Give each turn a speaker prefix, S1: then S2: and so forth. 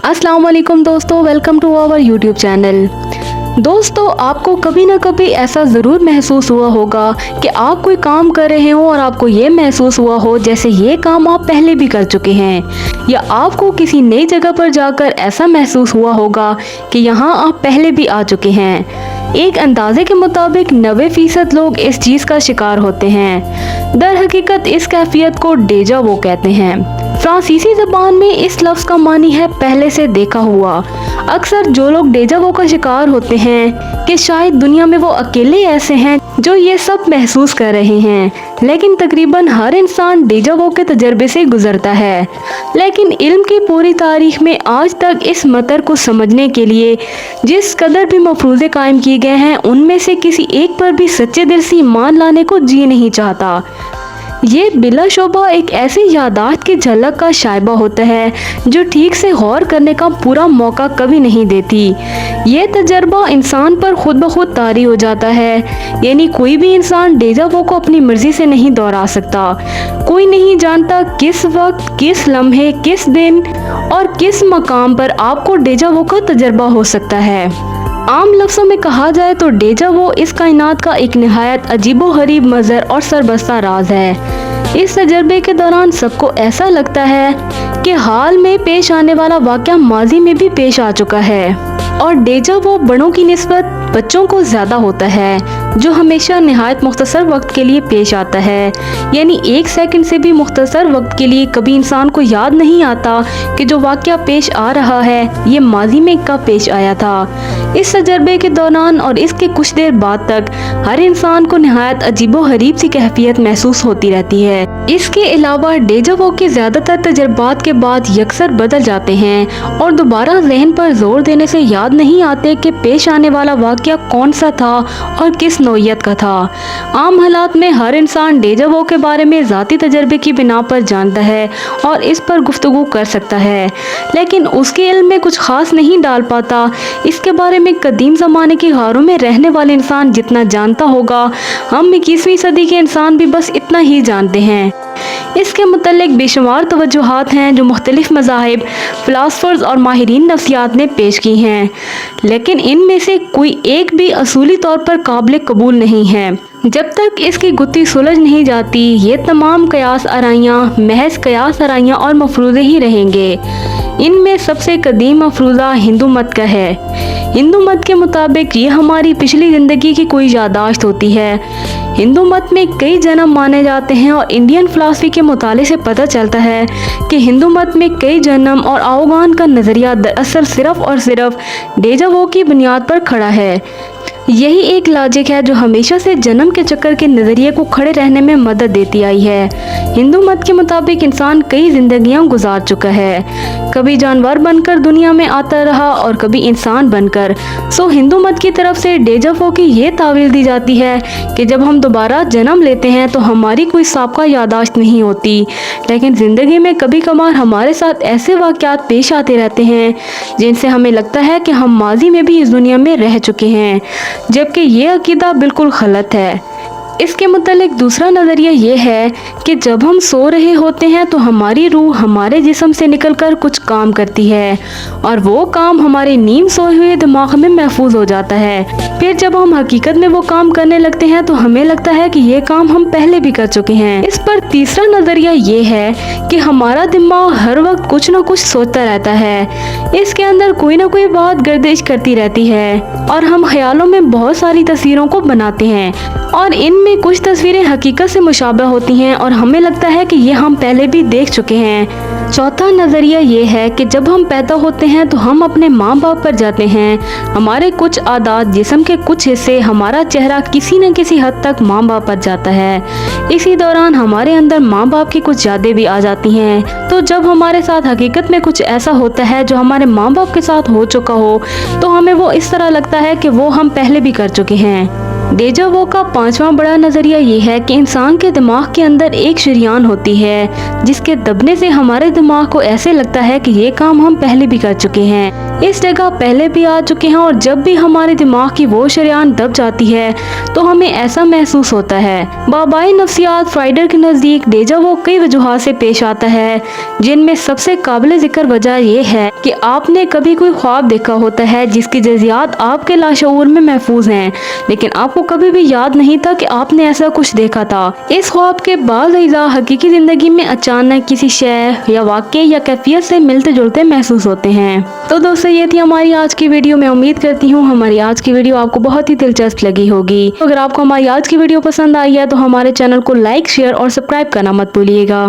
S1: अस्सलाम वालेकुम दोस्तों, welcome to our YouTube channel. दोस्तों, आपको कभी ना कभी ऐसा ज़रूर महसूस हुआ होगा कि आप कोई काम कर रहे हो और आपको ये महसूस हुआ हो जैसे ये काम आप पहले भी कर चुके हैं, या आपको किसी नई जगह पर जाकर ऐसा महसूस हुआ होगा कि यहाँ आप पहले भी आ चुके हैं। एक अंदाजे के मुताबिक 90% लोग इस चीज़ का शिकार होते हैं। दर हकीकत इस कैफियत को डेजा वो कहते हैं। फ्रांसीसी ज़बान में इस लफ्ज़ का मानी है पहले से देखा हुआ। अक्सर जो लोग डेजा वो का शिकार होते हैं कि शायद दुनिया में वो अकेले ऐसे हैं जो ये सब महसूस कर रहे हैं, लेकिन तकरीबन हर इंसान डेजा वो के तजर्बे से गुजरता है। लेकिन इल्म की पूरी तारीख में आज तक इस मतर को समझने के लिए जिस कदर भी मफरूज़े कायम किए गए हैं, उनमें से किसी एक पर भी सच्चे दिल से ईमान लाने को जी नहीं चाहता। ये बिलाशुबा एक ऐसी यादाश्त की झलक का शायबा होता है जो ठीक से गौर करने का पूरा मौका कभी नहीं देती। ये तजर्बा इंसान पर खुद ब खुद तारी हो जाता है, यानी कोई भी इंसान डेजा वो को अपनी मर्जी से नहीं दोहरा सकता। कोई नहीं जानता किस वक्त, किस लम्हे, किस दिन और किस मकाम पर आपको डेजा वो का तजर्बा हो सकता है। आम लफ्ज़ों में कहा जाए तो डेजा वो इस कायनात का एक निहायत अजीबो गरीब मज़र और सरबस्ता राज है। इस तजर्बे के दौरान सबको ऐसा लगता है कि हाल में पेश आने वाला वाक़या माजी में भी पेश आ चुका है, और डेजा वो बड़ों की निस्बत बच्चों को ज़्यादा होता है, जो हमेशा निहायत मुख्तसर वक्त के लिए पेश आता है। यानी 1 सेकंड से भी मुख्तसर वक्त के लिए कभी इंसान को याद नहीं आता कि जो वाक़या पेश आ रहा है ये माजी में कब पेश आया था। इस तजर्बे के दौरान और इसके कुछ देर बाद तक हर इंसान को निहायत अजीबो गरीब सी कैफियत महसूस होती रहती है। इसके अलावा डेजा वो के ज़्यादातर तजर्बात के बाद यकसर बदल जाते हैं और दोबारा जहन पर जोर देने से याद नहीं आते कि पेश आने वाला वाक़या कौन सा था और किस नौइयत का था। आम हालात में हर इंसान डेजा वो के बारे में ज़ाती तजर्बे की बिना पर जानता है और इस पर गुफ्तगू कर सकता है, लेकिन उसके इल्म में कुछ ख़ास नहीं डाल पाता। इसके बारे में कदीम ज़माने की गारों में रहने वाले इंसान जितना जानता होगा, हम 21वीं सदी के इंसान भी बस इतना ही जानते हैं। इसके मुतल्लिक बेशुमार तवज्जुहात हैं जो मुख्तलिफ मज़ाहिब, फ़िलासफ़र्स और माहिरीन नफ्सियात ने पेश की हैं, लेकिन इनमें से कोई एक भी असूली तौर पर काबिल कबूल नहीं है। जब तक इसकी गुत्थी सुलझ नहीं जाती, ये तमाम कयास आराइयाँ महज कयास आराइयाँ और मफरूज़े ही रहेंगे। इनमें सबसे कदीम मफरूज़ा हिंदू मत का है। हिंदू मत के मुताबिक ये हमारी पिछली ज़िंदगी की कोई यादाश्त होती है। हिंदू मत में कई जन्म माने जाते हैं और इंडियन फ़िलासफ़ी के मुताले से पता चलता है कि हिंदू मत में कई जन्म और आओगान का नज़रिया दरअसल सिर्फ़ और सिर्फ डेजा वो की बुनियाद पर खड़ा है। यही एक लॉजिक है जो हमेशा से जन्म के चक्कर के नज़रिए को खड़े रहने में मदद देती आई है। हिंदू मत के मुताबिक इंसान कई ज़िंदगियां गुजार चुका है, कभी जानवर बनकर दुनिया में आता रहा और कभी इंसान बनकर। सो हिंदू मत की तरफ से डेजा वो की ये तावील दी जाती है कि जब हम दोबारा जन्म लेते हैं तो हमारी कोई साबका यादाश्त नहीं होती, लेकिन ज़िंदगी में कभी कभार हमारे साथ ऐसे वाक़यात पेश आते रहते हैं जिनसे हमें लगता है कि हम माजी में भी इस दुनिया में रह चुके हैं, जबकि ये अकीदा बिल्कुल गलत है। इसके मुतालिक दूसरा नज़रिया ये है कि जब हम सो रहे होते हैं तो हमारी रूह हमारे जिस्म से निकलकर कुछ काम करती है और वो काम हमारे नींद सोए हुए दिमाग में महफूज हो जाता है। फिर जब हम हकीकत में वो काम करने लगते हैं तो हमें लगता है कि ये काम हम पहले भी कर चुके हैं। इस पर तीसरा नज़रिया ये है कि हमारा दिमाग हर वक्त कुछ न कुछ सोचता रहता है। इसके अंदर कोई ना कोई बात गर्दिश करती रहती है और हम ख्यालों में बहुत सारी तस्वीरों को बनाते हैं और इनमें कुछ तस्वीरें हकीकत से मुशाबह होती हैं और हमें लगता है कि ये हम पहले भी देख चुके हैं। चौथा नज़रिया ये है कि जब हम पैदा होते हैं तो हम अपने माँ बाप पर जाते हैं। हमारे कुछ आदात, जिस्म के कुछ हिस्से, हमारा चेहरा किसी न किसी हद तक माँ बाप पर जाता है। इसी दौरान हमारे अंदर माँ बाप की कुछ यादें भी आ जाती हैं। तो जब हमारे साथ हकीकत में कुछ ऐसा होता है जो हमारे माँ बाप के साथ हो चुका हो तो हमें वो इस तरह लगता है कि वो हम पहले भी कर चुके हैं। डेजा वो का पांचवा बड़ा नज़रिया ये है कि इंसान के दिमाग के अंदर एक शरीयान होती है जिसके दबने से हमारे दिमाग को ऐसे लगता है कि ये काम हम पहले भी कर चुके हैं। इस जगह पहले भी आ चुके हैं और जब भी हमारे दिमाग की वो शरेआन दब जाती है तो हमें ऐसा महसूस होता है। बाबाई नफ्सियात फ्राइडर के नज़दीक डेजा वो कई वजूहात से पेश आता है, जिनमें सबसे काबिल जिक्र वजह यह है कि आपने कभी कोई ख्वाब देखा होता है जिसकी जज़ियात आपके लाशऊर में महफूज हैं, लेकिन आपको कभी भी याद नहीं था कि आपने ऐसा कुछ देखा था। इस ख्वाब के बाद अज़ा हकीकी ज़िंदगी में अचानक किसी शय या वाक़े या कैफियत से मिलते जुलते महसूस होते हैं। तो दोस्तों, ये थी हमारी आज की वीडियो। मैं उम्मीद करती हूँ हमारी आज की वीडियो आपको बहुत ही दिलचस्प लगी होगी। अगर आपको हमारी आज की वीडियो पसंद आई है तो हमारे चैनल को लाइक, शेयर और सब्सक्राइब करना मत भूलिएगा।